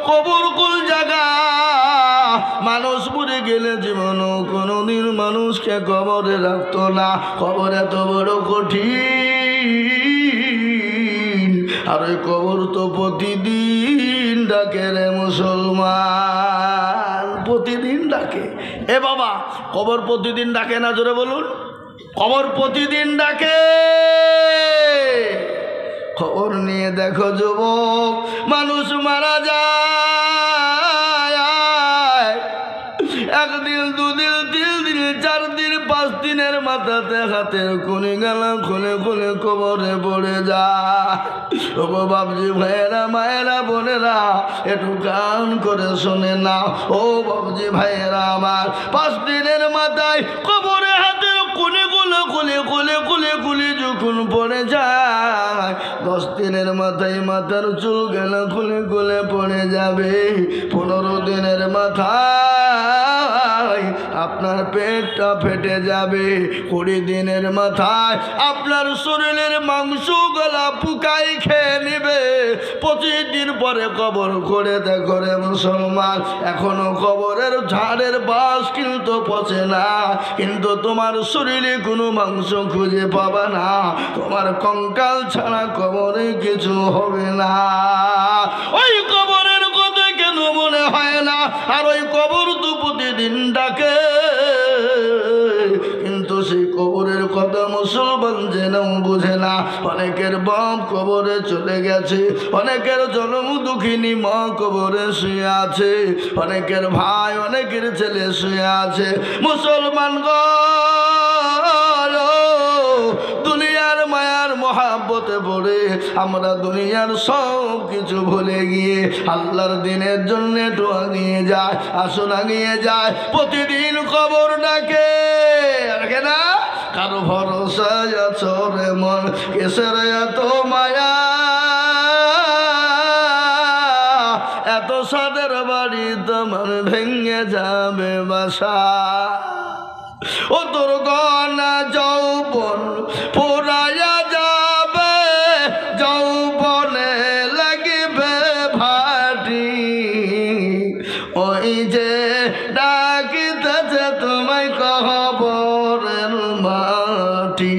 কবর কোন জায়গা? মানুষ মরে গেলে জীবনও কোনোদিন মানুষকে কবরে রাখতো না। কবর এত বড় কঠিন, আর ওই কবর তো প্রতিদিন ডাকে রে মুসলমান, প্রতিদিন ডাকে। এ বাবা, কবর প্রতিদিন ডাকে না? জোরে বলুন, কবর প্রতিদিন ডাকে। খবর নিয়ে দেখো যুবক, মানুষ মারা যায় একদিন, দুদিন, 3 দিন, 4 দিন, 5 দিনের মাথাতে হাতের কোনি গালা খুলে খুলে কবরে পড়ে যায়। ও বাবজি ভাইয়েরা, মায়েরা, বোনেরা, একটু গান করে শোনে না। ও বাবজি ভাইয়েরা আমার, 5 দিনের মাথায় কবরে হাতের কোনিগুলো খুলে খুলে খুলে খুলে যখন পড়ে যায়, 10 দিনের মাথায় মাথার চুল গেলা খুলে খুলে পড়ে যাবে। 15 দিনের মাথায় আপনার পেটটা ফেটে যাবে। 20 দিনের মাথায় আপনার শরীরের মাংস গলা পুকাই খেয়ে নিবে। 25 দিন পরে কবর করে দেখো রে মুসলমান, এখনো কবরের ঝাড়ের বাস কিন্তু পচে না, কিন্তু তোমার শরীরে কোনো মাংস খুঁজে পাবা না। তোমার কঙ্কাল ছাড়া কবরে কিছু হবে না। ওই কবরের কথা কেন মনে হয় না? আর ওই কবর তো প্রতিদিন ডাকে, কিন্তু সেই কবরের কথা মুসলমান জেনেও বুঝে না। অনেকের বাপ কবরে চলে গেছে, অনেকের জন্ম দুঃখিনী মা কবরে শুয়ে আছে, অনেকের ভাই, অনেকের ছেলে শুয়ে আছে। মুসলমান গো, দুনিয়ার মায়ার মহাব্বতে পড়ে আমরা দুনিয়ার সব কিছু ভুলে গিয়ে আল্লাহর দিনের জন্য একটু আগিয়ে যায়, আসুন আগিয়ে যায়। প্রতিদিন কবর ডাকে, ডাকে না? কারো ভরসা আছো রে মন, কেসের এত মায়া, এত সাদের বাড়ি তোমার ভেঙে যাবে বাসা। ও তোর গনা যৌবন পোড়ায়া যাবে, যৌবনে লাগবে ভাটি, ওই যে ডাকিতেছে তোমায় কবরের মাটি।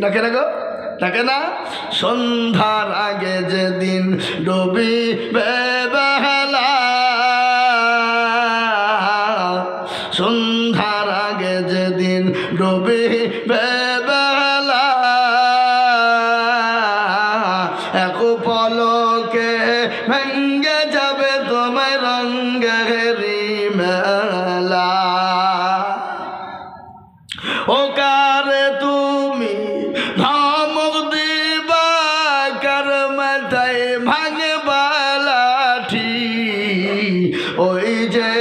ডাকে না গো, ডাকে না? সন্ধ্যার আগে যেদিন ডুবিবে বেলা, সন্ধ্যার আগে যেদিন ডুবিবে বেলা, এক পলকে ভেঙ্গে যাবে তোমার রঙ্গেরি মেলা। ও কারে তুমি ধমক দিবা, কার মাথায় ভাঙবা লাঠি, ওই যে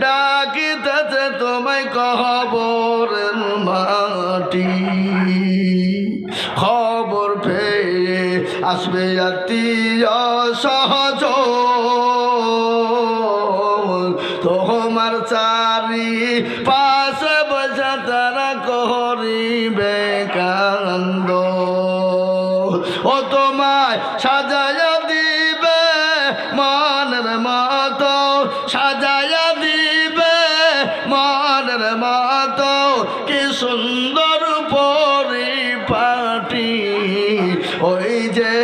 ডাকিতেছে তোমায় কবরের মাটি। খবর পেয়ে আসবে আত্মীয় স্বজন, তোমার চারি পাশে বসে তারা করিবে কান্দ। ও তোমায় সাজায়া দিবে মনের মতো, সাজায়া দিবে মনের মতো, কি সুন্দর পরিপাটি, ওই যে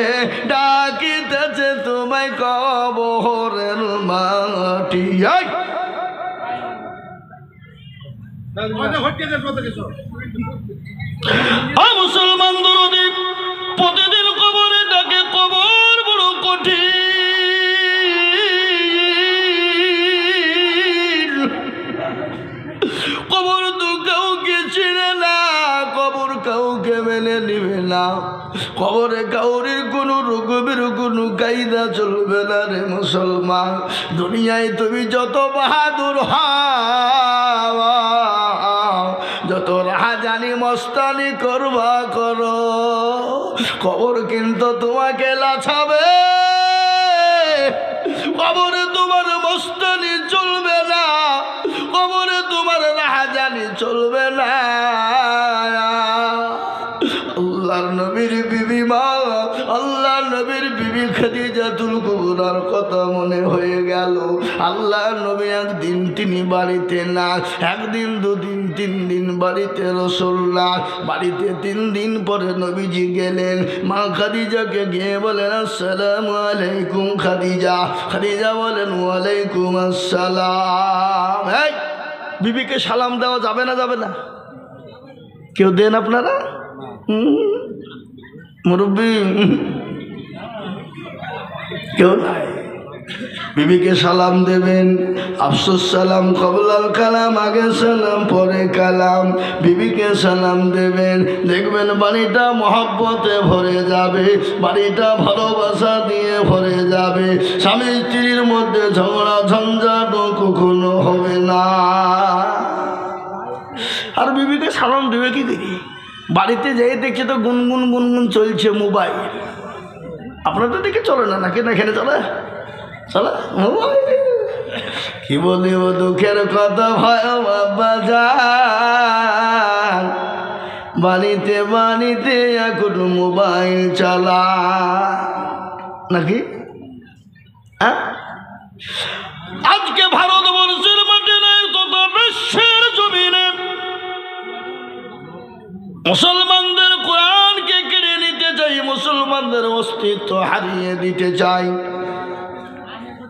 ডাকিতেছে তোমায় কবরের মাটি। মুসলমান দরদি প্রতিদিন কবরে ডাকে, কবর বড় কঠিন। কবর তো কাউকে চিনে না, কবর কাউকে মেনে নিবে না, কবরে কাউরির কোনো রকমের কোনো কায়দা চলবে না রে মুসলমান। দুনিয়ায় তুমি যত বাহাদুর হও, যত রাহাজানি মস্তানি করবা করো, কবর কিন্তু তোমাকে লাছাবে। কবরে তোমার মস্তানি চলবে না, কবরে তোমার রাহাজানি চলবে না। আল্লাহর নবী নবীর বিবি মা আল্লাহ নবীর বিবি খাদিজাতুল কুবরার কথা মনে হয়ে গেল। আল্লাহ নবী একদিন তিনি বাড়িতে না, একদিন দুদিন তিন দিন বাড়িতে রসুল না, বাড়িতে 3 দিন পরে নবীজি গেলেন। মা খাদিজাকে গিয়ে বলেন আসসালামু আলাইকুম খাদিজা। খাদিজা বলেন ওয়ালাইকুম আসসালাম। এই বিবিকে সালাম দেওয়া যাবে না? যাবে না? কেউ দেন আপনারা? মুরব্বী কেউ নাই। বিবিকে সালাম দেবেন। আফসোস সালাম কবলাল কালাম, আগে সালাম পরে কালাম। বিবিকে সালাম দেবেন, দেখবেন বাড়িটা মহব্বতে ভরে যাবে, বাড়িটা ভালোবাসা দিয়ে ভরে যাবে। স্বামী স্ত্রীর মধ্যে ঝগড়া ঝঞ্ঝাট কখনো হবে না। আর বিবিকে সালাম দেবে কি দেরি? বাড়িতে যেয়ে দেখছে তো গুনগুন গুনগুন চলছে মোবাইল। আপনাদের দিকে চলে না নাকি? না এখানে চলে? চলে মোবাইল। কি বলিব দুঃখের কথা ভয় বাবা যান, বাড়িতে বাড়িতে এখন মোবাইল চালা নাকি? আজকে ভারতবর্ষের মাঠে নাই তথা বিশ্বের জমিনে মুসলমানদের কোরআনকে কেড়ে নিতে চাই, মুসলমানদের অস্তিত্ব হারিয়ে দিতে চাই।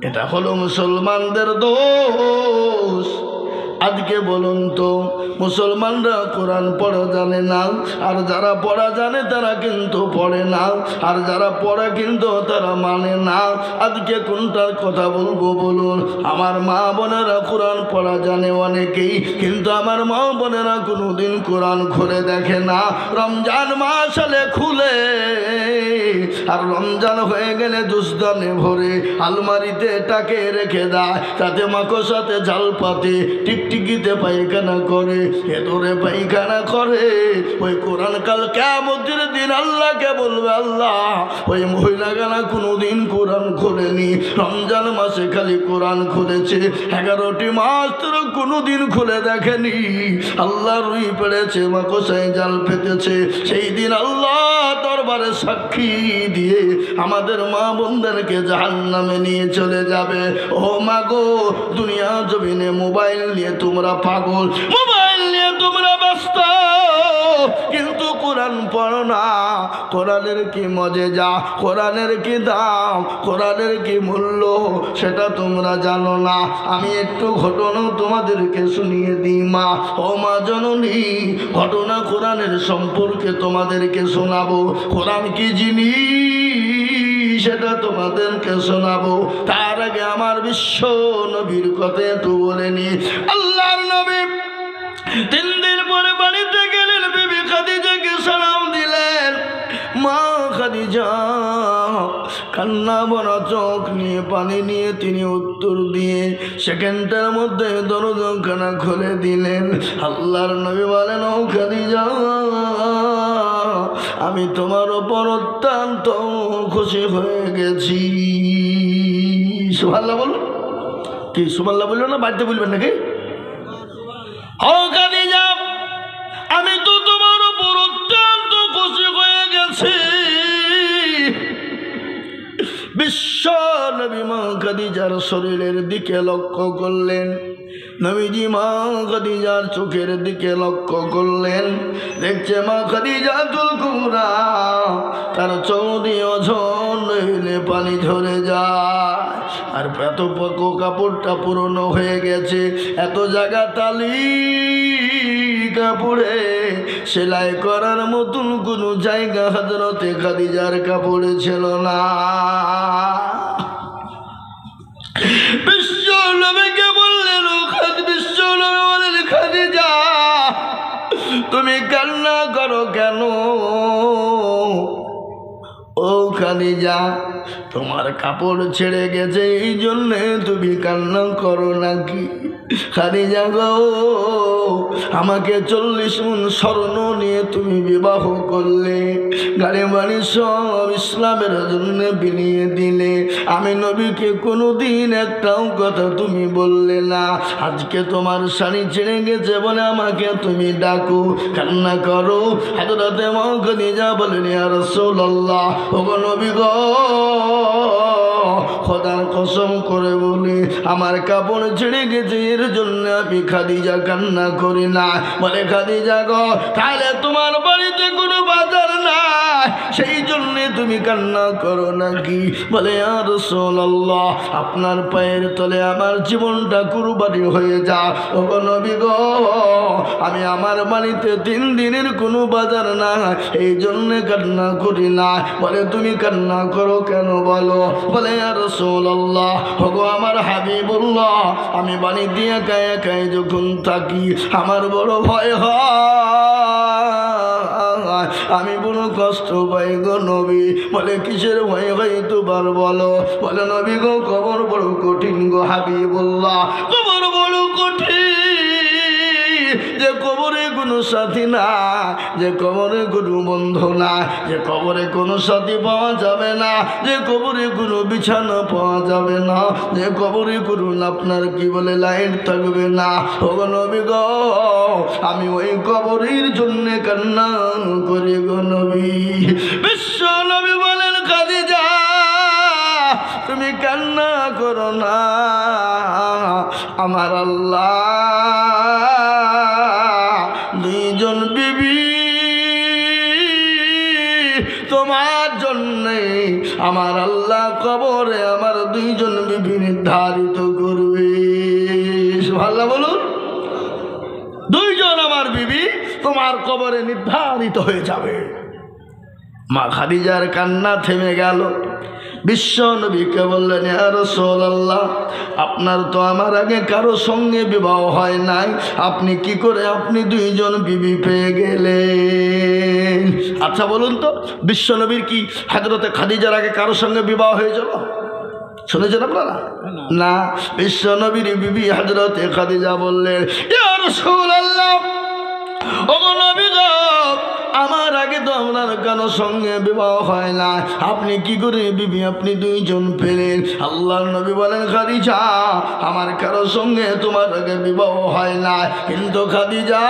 এটা হলো মুসলমানদের দোষ। আজকে বলুন তো, মুসলমানরা কোরআন পড়া জানে না, আর যারা পড়া জানে তারা কিন্তু পড়ে না, আর যারা পড়ে কিন্তু তারা মানে না। আজকে কোনটার কথা বলবো বলুন? আমার মা বোনেরা কোরআন পড়া জানে অনেকেই, কিন্তু আমার মা বোনেরা কোনোদিন কোরআন খুলে দেখে না। রমজান মাস হলে খুলে, আর রমজান হয়ে গেলে দুষ্দানে ভরে আলমারিতে টাকে রেখে দেয়, তাতে মাকড়সাতে জাল পাতে টিকটিকিতে পায়খানা করে, ভেতরে পায়খানা করে। ওই কোরআন কাল কিয়ামতের দিন আল্লাহকে বলবে, আল্লাহ ওই মহিলাখানা কোনোদিন কোরআন খোলেনি, রমজান মাসে খালি কোরআন খুলেছে, 11টি মাস তোর কোনোদিন খুলে দেখেনি। আল্লাহ রুই পেড়েছে, মাকড়সায় জাল পেতেছে। সেই দিন আল্লাহ দরবারে সাক্ষী দিয়ে আমাদের মা বোনদেরকে জাহান্নামে নিয়ে চলে যাবে। ও মা গো, দুনিয়া জমিনে মোবাইল নিয়ে তোমরা পাগল, মোবাইল নিয়ে তোমরা ব্যস্ত, কিন্তু কোরআন পড়ো না। কোরআনের কি মজেজা, কোরআনের কি দাম, কোরআনের কি মূল্য সেটা তোমরা জানো না। আমি একটু ঘটনা তোমাদেরকে শুনিয়ে দিই মা। ও মা জননী, ঘটনা কোরআনের সম্পর্কে তোমাদেরকে শোনাবো। কোরআন কি জিনিস সেটা তোমাদেরকে শোনাবো। তার আগে আমার বিশ্ব নবীর কথা তো বলে নি। আল্লাহর নবী 3 দিন পরে বাড়িতে গেলেন, বিবি খাদিজাকে সালাম দিলেন। মা খাদিজা কান্না ভরা চোখ নিয়ে পানি নিয়ে তিনি উত্তর দিয়ে সেকেন্ডের মধ্যে দরজাখানা খুলে দিলেন। আল্লাহর নবী বলেন, ও খাদিজা, আমি তোমার ওপর অত্যন্ত খুশি হয়ে গেছি। সুবহানাল্লাহ বলুন। কি সুবহানাল্লাহ বললো না? বাড়িতে বলবেন নাকি? ও খাদিজা, আমি তো তোমার ওপর অত্যন্ত খুশি হয়ে গেছি। বিশ্ব নবী মা খাদিজার শরীরের দিকে লক্ষ্য করলেন। নবীজি মা খাদিজার চোখের দিকে লক্ষ্য করলেন। দেখছে মা খাদিজাতুল কুবরা তার চৌদি অঝর নইলে পানি ঝরে যায়, আর এত পাকো কাপড়টা পুরনো হয়ে গেছে, এত জায়গা তালি কাপড়ে সেলাই করার মতন কোনো জায়গা হযরতে খাদিজার কাপড়ে ছিল না। বিশ্ব নবীকে বললেন, বিশ্ব নবী বললেন, খাদিজা তুমি কান্না করো কেন? ও খাদিজা, তোমার কাপড় ছেড়ে গেছে এই জন্যে তুমি কান্না করো নাকি? খাদিজা গো, আমাকে 40 মণ স্বর্ণ নিয়ে তুমি বিবাহ করলে, গাড়ি বাড়ি সব ইসলামের জন্য বিলিয়ে দিলে, আমি নবীকে কোনোদিন একটাও কথা তুমি বললে না। আজকে তোমার শাড়ি ছেড়ে গেছে বলে আমাকে তুমি ডাকো, কান্না করো। হযরতে মা খাদিজা বলেন, ইয়া রাসূলুল্লাহ, ওগো নবী গো, খোদার কসম করে বলি আমার কাপড় ছেড়ে গেছে এর জন্য আমি খাদিজা কান্না করি না। বলে, খাদিজা গো, তাহলে তোমার বাড়িতে কোনো বাজার নাই সেই জন্যে তুমি কান্না করো নাকি? বলে, ইয়া রাসূলুল্লাহ, আপনার পায়ের তলে আমার জীবনটা কুরবানি হয়ে যা। ওগো নবী গো, আমি আমার বাড়িতে 3 দিনের কোনো বাজার না এই জন্যে কান্না করি না। বলে, তুমি কান্না করো কেন বলো? বলে, ইয়া রাসূলুল্লাহ, ওগো আমার হাবিবুল্লাহ, আমি বাড়ি দিয়ে একা একাই যখন থাকি আমার বড় ভয় হয়, আমি বড় কষ্ট পাই গো নবী। বলে, কিসের ভয় হয় তোমার বলো? বলে, নবী গো, কবর বড় কঠিন গো হাবিবুল্লাহ, কবর বড় কঠিন, যে কবরে কোনো সাথী না, যে কবরে কোনো বন্ধু না, যে কবরে কোনো সাথী পাওয়া যাবে না, যে কবরে কোনো বিছানা পাওয়া যাবে না, যে কবরে কোনো আপনার কি বলে লাইট থাকবে না। ওগো নবী গো, আমি ওই কবরের জন্য কান্না করি গো নবী। বিশ্ব নবী বলেন, খাদিজা তুমি কান্না করো না, আমার আল্লাহ 2 জন বিবি তোমার জন্যে আমার আল্লাহ কবরে আমার 2 জন বিবি নির্ধারিত করবে। সুবহানাল্লাহ বলুন। 2 জন আমার বিবি তোমার কবরে নির্ধারিত হয়ে যাবে। মা খাদিজার কান্না থেমে গেল। বিশ্ব নবীকে বললেন, ইয়া রাসূলুল্লাহ, আপনার তো আমার আগে কারো সঙ্গে বিবাহ হয় নাই, আপনি কি করে আপনি 2 জন বিবি পেয়ে গেলেন? আচ্ছা বলুন তো, বিশ্ব নবীর কি হযরতে খাদিজার আগে কারো সঙ্গে বিবাহ হয়েছিল? শুনেছেন আপনারা? না। বিশ্ব নবীর বিবি হযরতে খাদিজা বললেন, ইয়া রাসূলুল্লাহ, ওগো নবী গো, আমার আগে তো আপনার কারো সঙ্গে বিবাহ হয় না, আপনি কি করে বিবি আপনি 2 জন পেলেন? আল্লাহর নবী বলেন, খাদিজা, আমার কারো সঙ্গে তোমার আগে বিবাহ হয় না, কিন্তু খাদিজা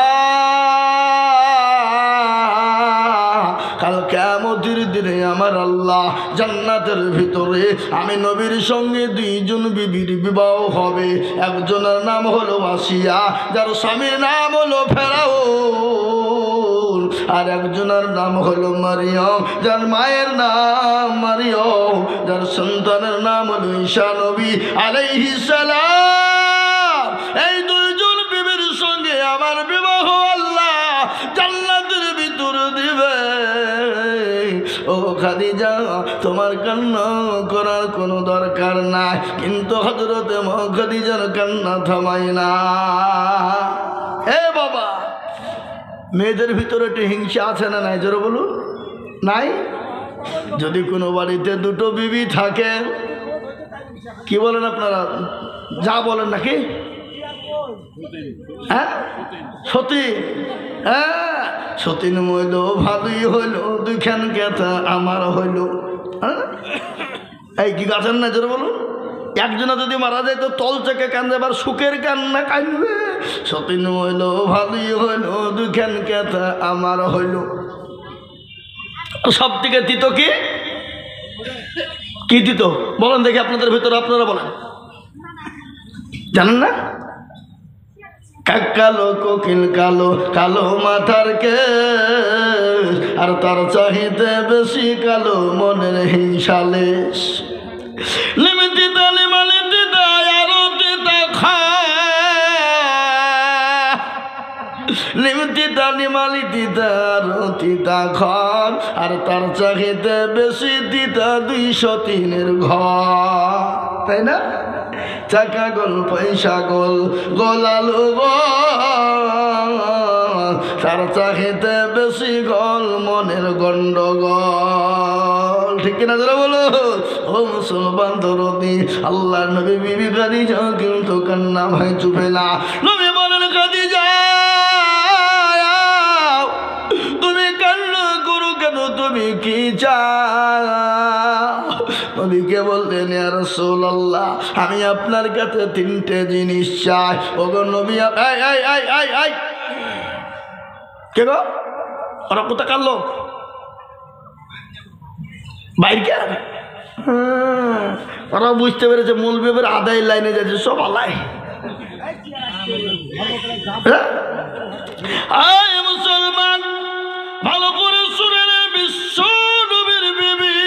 কাল কিয়ামতের দিনে আমার আল্লাহ জান্নাতের ভিতরে আমি নবীর সঙ্গে 2 জন বিবির বিবাহ হবে। একজনের নাম হলো আসিয়া, যার স্বামীর নাম হলো ফেরাউন, আর একজনের নাম হলো মারিয়ম, যার মায়ের নাম মারিয়ম, যার সন্তানের নাম হলো ঈসা নবী আলাইহিস সালাম। এই 2 জন বিবির সঙ্গে আমার বিবাহ আল্লাহ জান্নাতের ভিতরে দিবে। ও খাদিজা, তোমার কান্না করার কোনো দরকার নাই, কিন্তু হযরতে মা খাদিজার কান্না থামাই না। এ বাবা, মেয়েদের ভিতরে একটু হিংসা আছে না নাই? জোরে বলুন। নাই? যদি কোনো বাড়িতে 2টো বিবি থাকে, কি বলেন আপনারা? যা বলেন নাকি? হ্যাঁ, সতী, হ্যাঁ, সতীন মইল ভালোই হইল, 2খান কথা আমার হইল। এই কি গাছেন না? জোরে বলুন। একজনে যদি মারা যায় তো তল থেকে কান্দে, এবার সুখের কান্না কান্দবে। সতীন হইল ভালোই হইল, 2খান কথা আমার হইল। সব থেকে দিত কি? কি দিত বলেন দেখি আপনাদের ভিতরে, আপনারা বলেন, জানেন না? কালো কোকিল কালো, কালো মাথার কেশ, আর তার চাহিতে বেশি কালো মনের হিংসালেশ। লিমিতি তালি মালিতি দায় আরতি দেখা, লিমিতি তালি মালিতি আরতি দেখান, আর তার চাহিতে বেশি দিতা 203-এর ঘর। তাই না? টাকা গোল পয়সা গোল গোলালু গোল, তার চাহিতে বেশি গোল মনের গন্ডগোল। ঠিক কিনা ধরে বলো। ও মুসলমান দরদি, আল্লাহর নবী বিবি খাদিজা কিন্তু কান্না ভাই চুপে না। নবী বলেন খাদিজা তুমি কান্না করো কেন, তুমি কি চাও? নবীকে বললেন ইয়া রাসূলুল্লাহ আমি আপনার কাছে তিনটে জিনিস চাই। ওগো নবী কে গো ওরা কোথাকার লোক বাইরে ওরা বুঝতে পেরেছে মৌলবী এবার আদায় লাইনে যাচ্ছে সব আলাই। মুসলমান ভালো করে শুনে বিশ্ব নবীর বিবি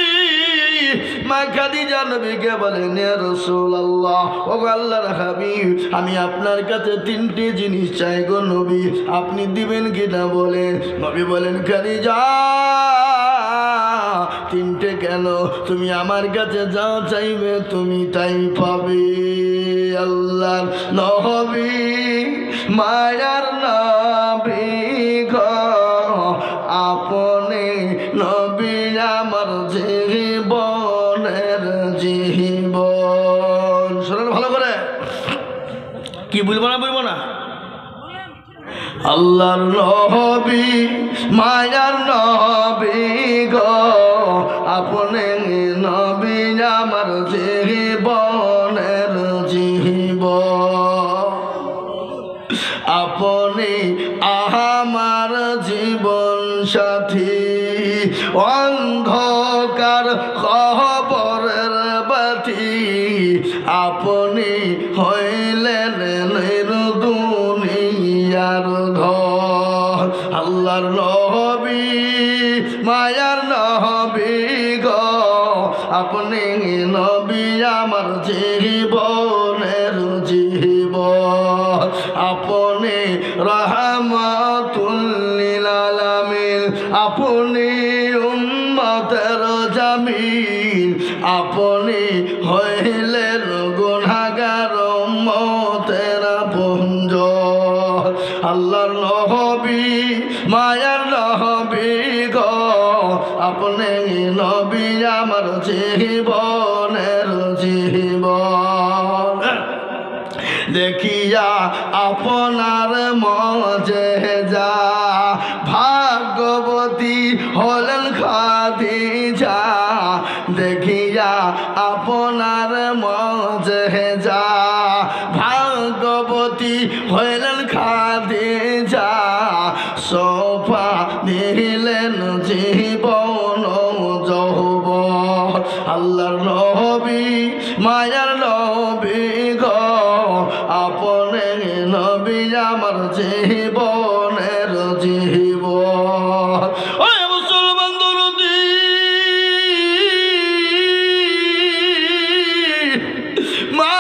মা খাদিজা নবীকে বলেন ইয়া রাসূলুল্লাহ ওগো আল্লাহর হাবিব আমি আপনার কাছে তিনটি জিনিস চাই গো নবী, আপনি দিবেন কিনা বলেন। নবী বলেন খাদিজা তিনটে কেন, তুমি আমার কাছে যা চাইবে তুমি তাই পাবে। আল্লাহর নবী মায়ার নবী গো আপনি নবী আমার জীবনের জীবন। শোনেন ভালো করে, কি বলবো না আল্লাহর নবী মায়ার নবী গো আপনি নবী আমার জীবনের জীবন, আপনি আমার জীবন সাথী, অন্ধকার খবরের বাতি, আপনি হইলেন দুনিয়ার ঘর। আল্লাহর নবী মায়ার নবী গো আপনি নবী আমার জীবনের জীবন, আপনি রাহমাতুল লিল আলামিন, আপনি উম্মতের জামিন, আপনি হইলেন গুনাহগার উম্মতের আপনজন। আল্লাহর নবী মায়ার নবী গো আপনি নবী আমার জীবনের জীবন, দেখিয়া আপনার মজেজা ভাগ্যবতী হলেন খাদিজা, দেখিয়া আপনার মজেজা ভাগ্যবতী হলেন খাদিজা, সোফা দিলেন জীবন যৌবন। আল্লাহর নবী মায়ার নবী গো আপনি নবী আমার জীবনের জীবন। ওই মুসলমান দরদি মা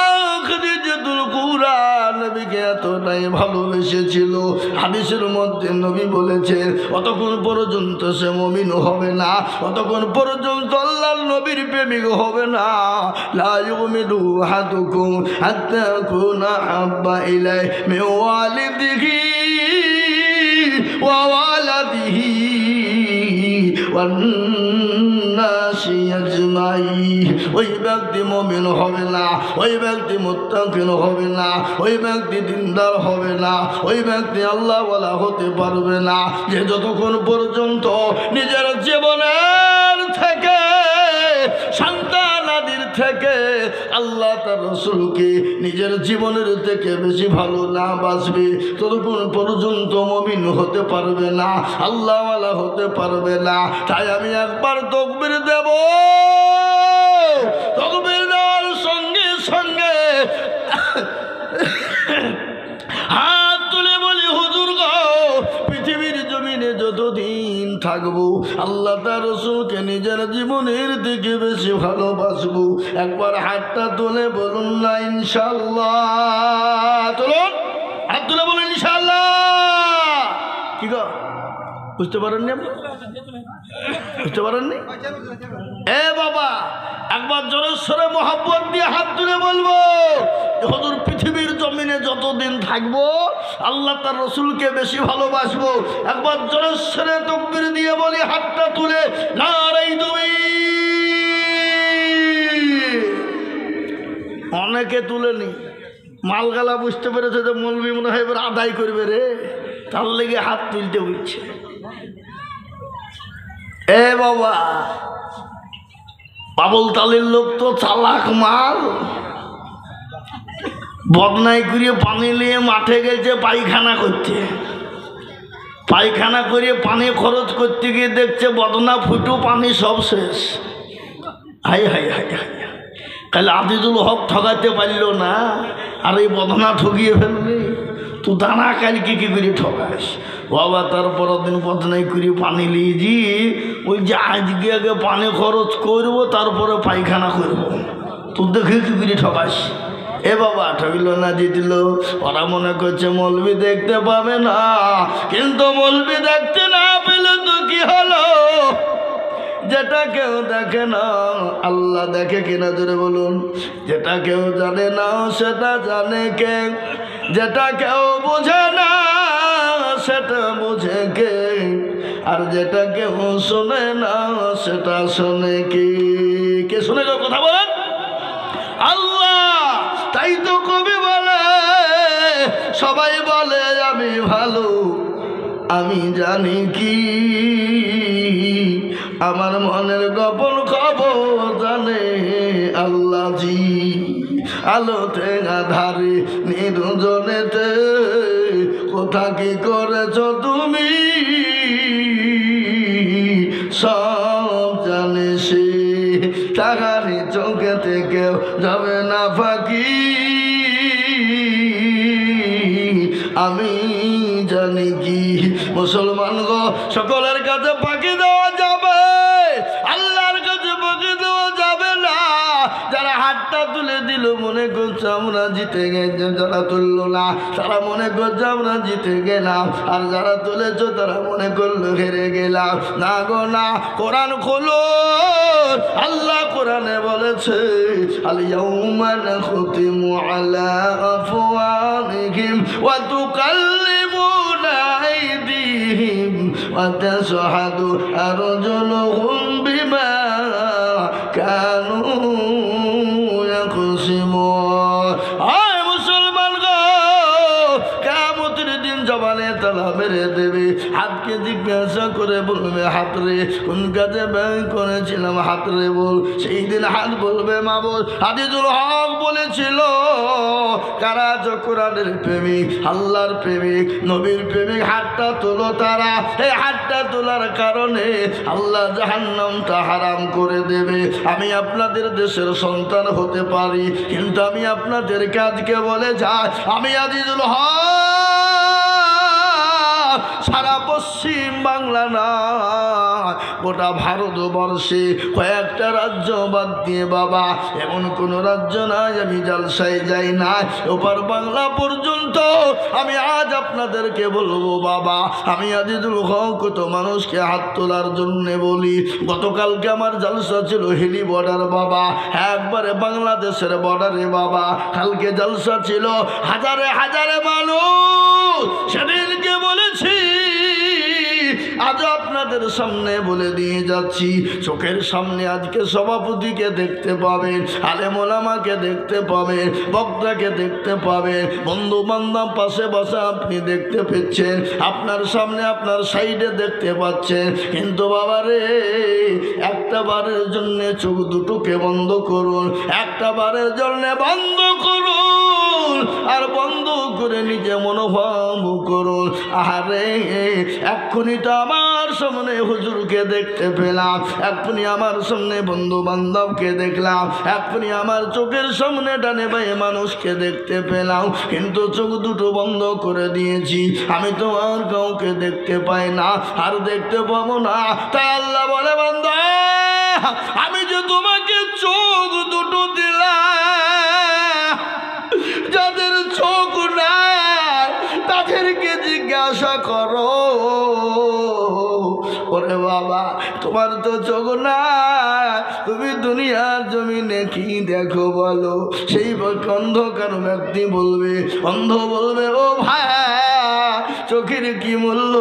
খাদিজাতুল কুবরা নবীকে এতটাই ভালোবেসেছিল, হাদিসের মধ্যে নবী বলেছেন অতক্ষণ পর্যন্ত সে মুমিন হবে না, অতক্ষণ পর্যন্ত আল্লাহর নবীর প্রেমিক হবে না। লা ইউমিনু আহাদুকুম হাত্তা ইয়াকুনা আহাব্বা ইলাইহি মিন ওয়ালিদিহি ওয়া ওয়ালাদিহি ওয়ান নাসি আজমাইন। ওই ব্যক্তি মুমিন হবে না, ওই ব্যক্তি মুত্তাকিন হবে না, ওই ব্যক্তি দিনদার হবে না, ওই ব্যক্তি আল্লাহওয়ালা হতে পারবে না যে যতক্ষণ পর্যন্ত নিজের জীবনের থেকে সন্তানাদির থেকে আল্লাহ তার রাসূলকে নিজের জীবনের থেকে বেশি ভালো না বাসবে ততক্ষণ পর্যন্ত মুমিন হতে পারবে না, আল্লাহওয়ালা হতে পারবে না। তাই আমি একবার তাকবীর দেব, তাকবীর দেওয়ার সঙ্গে সঙ্গে হাত তুলে বলি হুজুর গো পৃথিবীর জমিনে যতদিন থাকবো আল্লাহ তার রাসূলকে নিজের জীবনের থেকে বেশি ভালোবাসবো। একবার হাতটা তুলে বলুন না ইনশাআল্লাহ, তুলুন হাত তুলে বলুন ইনশাআল্লাহ। কি গো বুঝতে পারেননি আপনি? বুঝতে পারেননি? এ বাবা একবার জোরের সরে মহব্বত দিয়ে হাত তুলে বলবো হুজুর পৃথিবীর জমিনে যতদিন থাকবো আল্লাহ তার রাসূলকে বেশি ভালোবাসবো। একবার জোরের সরে তাকবীর দিয়ে বলি হাতটা তুলে নারে তাকবীর। অনেকে তুলেনি, মালগালা বুঝতে পেরেছে যে মৌলবি মনে হয় এবার আদায় করবে রে, তার লেগে হাত তুলতে বলছে। এ বাবা, বাবুল তালির লোক তো চালাক মাল, বদনাই করিয়ে পানি নিয়ে মাঠে গেছে পায়খানা করতে, পায়খানা করে পানি খরচ করতে গিয়ে দেখছে বদনা ফুটো পানি সব শেষ। হাই হাই হাই হাই, তাহলে আজিজুল হক ঠকাতে পারল না, আর এই বদনা ঠকিয়ে ফেললি তো দানা কালকে কি করে ঠকাস বাবা। তারপর দিন বদনাই করে পানি লিয়েছি, ওই যে আজকে আগে পানি খরচ করবো তারপরে পায়খানা করবো, তো দেখে কি করে ঠকাস। এ বাবা ঠকিল না জিতল। ওরা মনে করছে মৌলবি দেখতে পাবে না, কিন্তু মৌলবি দেখতে না পেলে তো কি হলো, যেটা কেউ দেখে না আল্লাহ দেখে কিনা জোরে বলুন। যেটা কেউ জানে না সেটা জানে কে, যেটা কেউ বোঝে না সেটা বোঝে কে, আর যেটা কেউ শোনে না সেটা শোনে কে। কে শোনে কথা বলেন? আল্লাহ। তাই তো কবি বলে, সবাই বলে আমি ভালো, আমি জানি কি, আমার মনের গোপন খবর জানে আল্লাহ জি। আলোতে আধারে নির্জনেতে কোথা কি করেছ তুমি, সব জানে সে, তাহারি চোখে থেকে যাবে না ফাঁকি, আমি জানি কি। মুসলমান গো, সকলের কাছে ফাঁকি দেওয়া যাবে, আল্লাহর কাছে ফাঁকি দেওয়া যাবে না। যারা হাতটা তুলে দিল মনে করছে আমরা জিতে গেছি, যারা তুললো না তারা মনে করছে আমরা জিতে গেলাম, আর যারা তুলেছ তারা মনে করলো হেরে গেলাম। না গো না, কোরআন খোলো, আল্লাহ কোরআনে বলেছে আল ইয়াউমা নাখতিমু আলা আফওয়াহিহিম ওয়া তুকাল্লিমুনা আইদিহিম ওয়া তাশহাদু আরজুলুহুম বিমা কানু ইয়াকসিমুন। আয় মুসলমান গো, কিয়ামতের দিন জবানে তালা মেরে দেবে, হাতকে জিজ্ঞাসা করে বলবে হাত রে কোন কাজে ব্যয় করেছিলাম, হাত রে বল। সেই দিন হাত বলবে মা বল। আজিজুল হক বলেছিল, কারা কোরআনের প্রেমিক, আল্লাহর প্রেমিক, নবীর প্রেমিক, হাতটা তোলো তারা। এই হাতটা তোলার কারণে আল্লাহ জাহান্নামটা হারাম করে দেবে। আমি আপনাদের দেশের সন্তান হতে পারি, কিন্তু আমি আপনাদেরকে আজকে বলে যাই, আমি আজিজুল হক সারা পশ্চিম বাংলা না, গোটা ভারতবর্ষে কয়েকটা রাজ্য বাদ দিয়ে বাবা এমন কোন রাজ্য নাই আমি জালসায় যাই না, ওপার বাংলা পর্যন্ত। আমি আজ আপনাদেরকে বলবো বাবা, আমি আজিজুল হক কত মানুষকে হাত তোলার জন্য বলি। গতকালকে আমার জালসা ছিল হিলি বর্ডার বাবা, একবারে বাংলাদেশের বর্ডারে বাবা। কালকে জালসা ছিল হাজারে হাজারে মানুষ, সেদিনকে বলেছি, আজ আপনাদের সামনে বলে দিয়ে যাচ্ছি। চোখের সামনে আজকে সভাপতিকে দেখতে পাবেন, আলেম ওলামাকে দেখতে পাবেন, বক্তাকে দেখতে পাবেন, বন্ধু বান্ধব পাশে বসে আপনি দেখতে পাচ্ছেন, আপনার সামনে আপনার সাইডে দেখতে পাচ্ছেন। কিন্তু বাবারে, একটা বারের জন্য চোখ দুটোকে বন্ধ করুন, একটা বারের জন্য বন্ধ করুন, আর বন্ধ করে নিজে মনোভাব করুন। আরে এক্ষুনি তো আমার সামনে হুজুরকে দেখতে পেলাম, এক্ষুনি আমার সামনে বন্ধু বান্ধবকে দেখলাম, এক্ষুনি আমার চোখের সামনে ডানে বায়ে মানুষকে দেখতে পেলাম, কিন্তু চোখ দুটো বন্ধ করে দিয়েছি। আমি তো আর কাউকে দেখতে পাই না, আর দেখতে পাবো না। তাই আল্লাহ বলে, বান্দা আমি যে তোমাকে চোখ দুটো দিলাম, যাদের চোখ নাই তাদেরকে জিজ্ঞাসা করো, ওরে বাবা তোমার তো চোখ না, তুমি দুনিয়ার জমিনে কি দেখো বলো? সেই অন্ধকার ব্যক্তি বলবে, অন্ধ বলবে, ও ভাই চোখের কি মূল্য,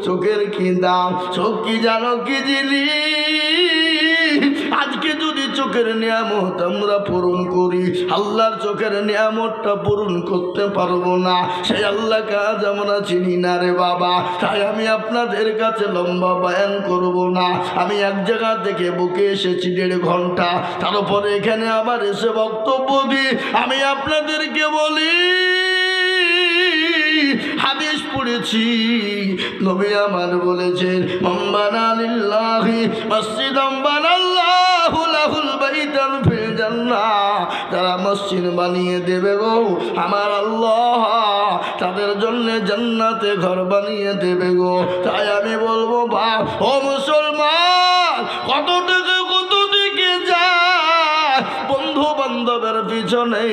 চোখের কি দাম, চোখ কি জানো কি জিনিস? আজকে যদি চোখের চোখের নিয়ামত আমরা পূরণ করি, আল্লাহর চোখের নিয়ামতটা পূরণ করতে পারবো না, সেই আল্লাহকে আজ আমরা চিনি না রে বাবা। তাই আমি আপনাদের কাছে লম্বা বয়ান করব না। আমি এক জায়গা থেকে বুকে এসেছি 1.5 ঘন্টা, তারপরে এখানে আবার এসে বক্তব্য দিই। আমি আপনাদেরকে বলি, হাদিস পড়েছি, নবী আমার বলেছেন, মাম্বানা লিল্লাহি মসজিদাম বানাল্লাহু লাহুল বাইতান ফিল জান্নাহ। যারা মসজিদ বানিয়ে দেবে গো আমার আল্লাহ তাদের জন্য জান্নাতে ঘর বানিয়ে দেবে গো। তাই আমি বলবো বাপ ও মুসলমান, কত থেকে কত দিকে যায়, বন্ধু বান্ধবের পিছনে,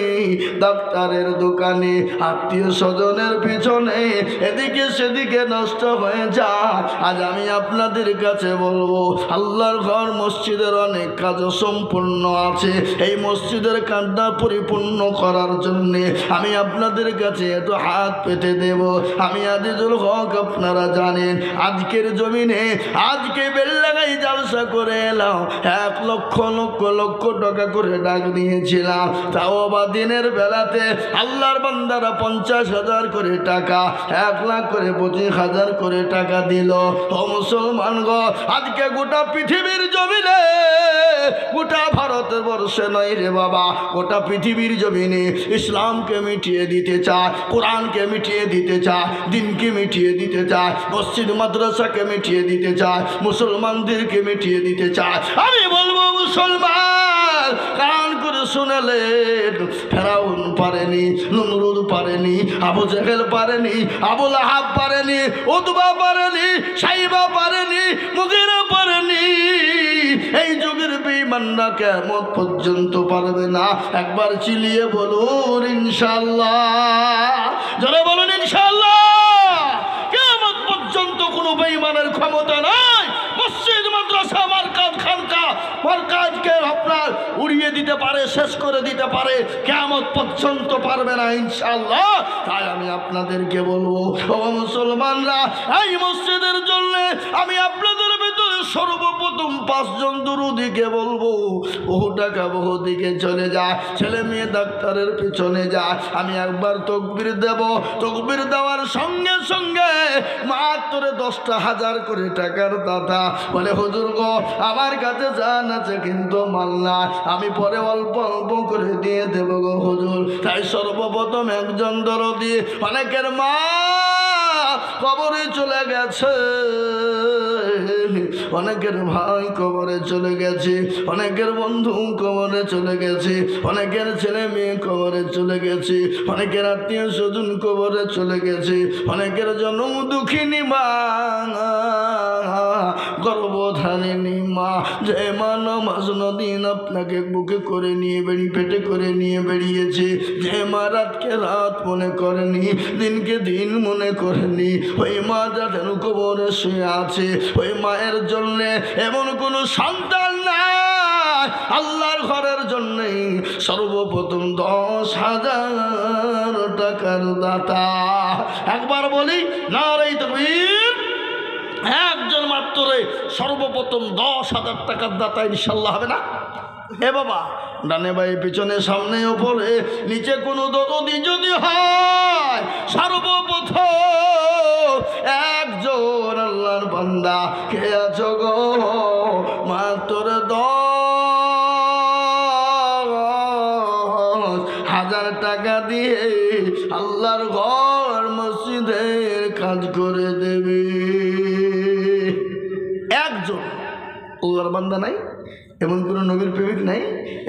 ডাক্তারের দোকানে, আত্মীয় স্বজনের পিছনে, এদিকে সেদিকে নষ্ট হয়ে যায়। আজ আমি আপনাদের কাছে বলবো, আল্লাহর ঘর মসজিদের অনেক কাজ সম্পূর্ণ আছে। এই মসজিদের কাজটা পরিপূর্ণ করার জন্যে আমি আপনাদের কাছে একটু হাত পেতে দেব। আমি আজিজুল হক, আপনারা জানেন আজকের জমিনে আজকে বেললাগাই জালসা করে এলাম, 1 লক্ষ লক্ষ লক্ষ টাকা করে ডাক দিয়েছিলাম। তাও আবার দিনের বেলাতে আল্লাহর বান্দারা 50,000 করে টাকা, 1 লাখ করে 25,000 করে টাকা দিল। ও মুসলমান গো, আজকে গোটা পৃথিবীর জমিনে, গোটা ভারতবর্ষে নয় রে বাবা, গোটা পৃথিবীর জমিনে ইসলামকে মিটিয়ে দিতে চায়, কোরআনকে মিটিয়ে দিতে চায়, দিনকে মিটিয়ে দিতে চায়, মসজিদ মাদ্রাসাকে মিটিয়ে দিতে চায়, মুসলমানদেরকে মিটিয়ে দিতে চায়। আমি বলবো মুসলমান, কান করে শুনালেন, ফেরাউন পারেনি, নমরুদ পারেনি, আবু জেহেল পারেনি, আবু লাহাব পারেনি, উতবা পারেনি, সাইবা পারেনি, মুগীরা পারেনি। এই যুগের বেঈমানরা কিয়ামত পর্যন্ত পারবে না। একবার চিলিয়ে বলুন ইনশাআল্লাহ, যারা বলুন ইনশাআল্লাহ। কিয়ামত পর্যন্ত কোনো বেঈমানের ক্ষমতা নাই মসজিদ মাদ্রাসা মারকাজ খানকা মারকাজকে আপনার উড়িয়ে দিতে পারে, শেষ করে দিতে পারে, কিয়ামত পর্যন্ত পারবে না ইনশাআল্লাহ। তাই আমি আপনাদেরকে বলবো, ও মুসলমানরা, এই মসজিদের জন্য আমি আপনাদের ভিতরে সর্বপ্রথম 5 জন দুরূদীকে বলবো, বহু টাকা বহু দিকে চলে যায়, ছেলে মেয়ে ডাক্তারের পিছনে যায়। আমি একবার তকবীর দেব, তকবীর দেওয়ার সঙ্গে সঙ্গে মাত্র 10,000 করে টাকার দাতা বলে, হুজুর গো আমার কাছে জান আছে কিন্তু মাল না, আমি পরে অল্প অল্প করে দিয়ে দেব গো হুজুর। তাই সর্বপ্রথম একজন দরদি, অনেকের মা কবরে চলে গেছে, অনেকের ভাই কবরে চলে গেছে, অনেকের বন্ধু কবরে চলে গেছে, অনেকের ছেলে মেয়ে কবরে চলে গেছে, অনেকের আত্মীয় স্বজন কবরে চলে গেছে, অনেকের জন্ম দুঃখিনী মা, গর্ভধারিণী মা, যে মা নামাজ নদিন আপনাকে বুকে করে নিয়ে পেটে করে নিয়ে বেরিয়েছে, যে মা রাতকে রাত মনে করেনি, দিনকে দিন মনে করেনি, ওই মা যাদের কবরে শুয়ে আছে, ওই মায়ের জন্য এমন কোনো সন্তান নাই। আল্লাহর ঘরের জন্য সর্বপ্রথম 10,000 টাকার দাতা। একবার বলি নারে তাকবীর। একজন মাত্র সর্বপ্রথম 10,000 টাকার দাতা ইনশাআল্লাহ হবে না? এ বাবা, ডানে বাই পিছনে সামনে ওপরে নিচে কোনো দরদি যদি হয়, সর্বপ্রথম একজন আল্লাহর বান্দা কে আছো গো, মাত্র 10,000 টাকা দিয়ে আল্লাহর ঘর মসজিদের কাজ করে দেবে। একজন আল্লাহর বান্দা নাই, এমন কোনো নবীর প্রেমিক নাই,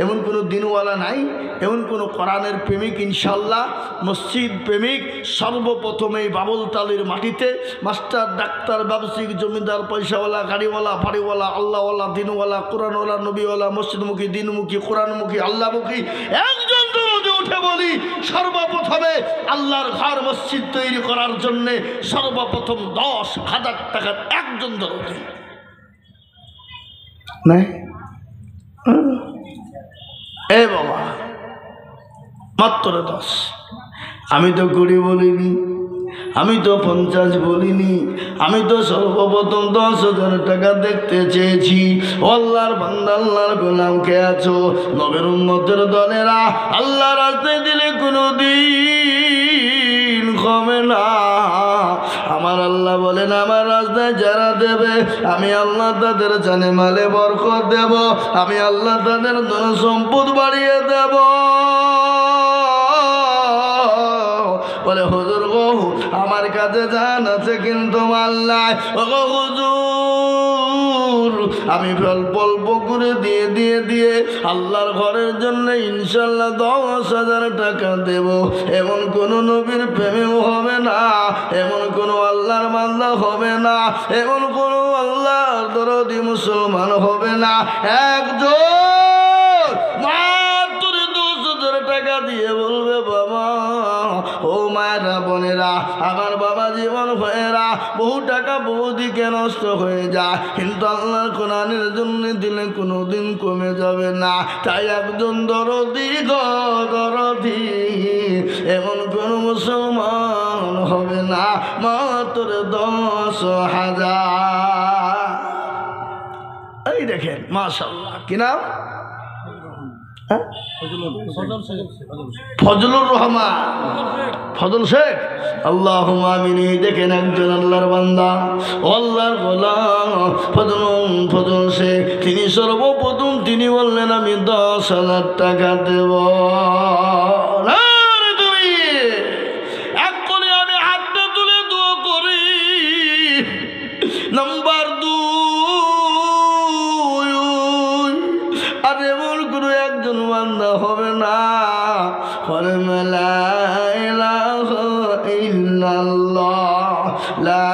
এমন কোনো দিনওয়ালা নাই, এমন কোনো কোরআনের প্রেমিক ইনশাআল্লাহ মসজিদ প্রেমিক সর্বপ্রথমে বাবুলতালির মাটিতে মাস্টার ডাক্তার ব্যবসায়িক জমিদার পয়সাওয়ালা গাড়িওয়ালা বাড়িওয়ালা আল্লাহওয়ালা দিনওয়ালা কোরআনওয়ালা নবীওয়ালা মসজিদমুখী দিনমুখী কোরআনমুখী আল্লাহমুখী একজন দরদি উঠে বলি, সর্বপ্রথমে আল্লাহর ঘর মসজিদ তৈরি করার জন্যে সর্বপ্রথম 10,000 টাকার একজন দরদি নাই? এ বাবা, মাত্র 10। আমি তো 20 বলিনি, আমি তো 50 বলিনি, আমি তো সর্বপ্রথম 10,000 টাকা দেখতে চেয়েছি। আল্লাহর বান্দা, আল্লাহর গোলাম কে আছো? নবীর উম্মতের দলেরা আল্লাহর রাস্তায় দিলে কোনোদিন কমে না। আমার আল্লাহ বলেন, আমার রাস্তায় যারা দেবে আমি আল্লাহ তাদের জানে মালে বরকত দেব, আমি আল্লাহ তাদের ধন সম্পদ বাড়িয়ে দেব। বলে হুজুর গো, আমার কাছে জান আছে কিন্তু মাল নাই। ও গো হুজুর, আমি অল্প অল্প করে দিয়ে আল্লাহর ঘরের জন্য ইনশাল্লাহ 10,000 টাকা দেব। এমন কোন নবীর প্রেমেও হবে না, এমন কোন আল্লাহর বান্দা হবে না, এমন কোন আল্লাহর দরদি মুসলমান হবে না, একজন মাত্র 10,000 টাকা দিয়ে বলবে, বাবা ও মায়েরা বোনেরা, আমার বাবা জীবন ভাইয়েরা, বহু টাকা বহু দিকে নষ্ট হয়ে যায়, কিন্তু আল্লাহর কোরআনের জন্য দিলে কোনোদিন কমে যাবে না। তাই একজন দরদি দরদি এমন কোন মুসলমান হবে না, মাত্র 10,000। এই দেখেন মাশাআল্লাহ, কি নাম? ফজলুর রহমান, ফজল শেখ, আল্লাহুম্মা আমিন। দেখেন একজন আল্লাহর বান্দা, আল্লাহর গোলাম ফজল শেখ, তিনি সর্বপ্রথম তিনি বললেন আমি 10,000 টাকা দেব। তুমি এক করে আমি হাতটা তুলে দোয়া করি। নাম্বার 2, আর এমন কোনো একজন বান্দা হবে না লা ইলাহা ইল্লাল্লাহ, লা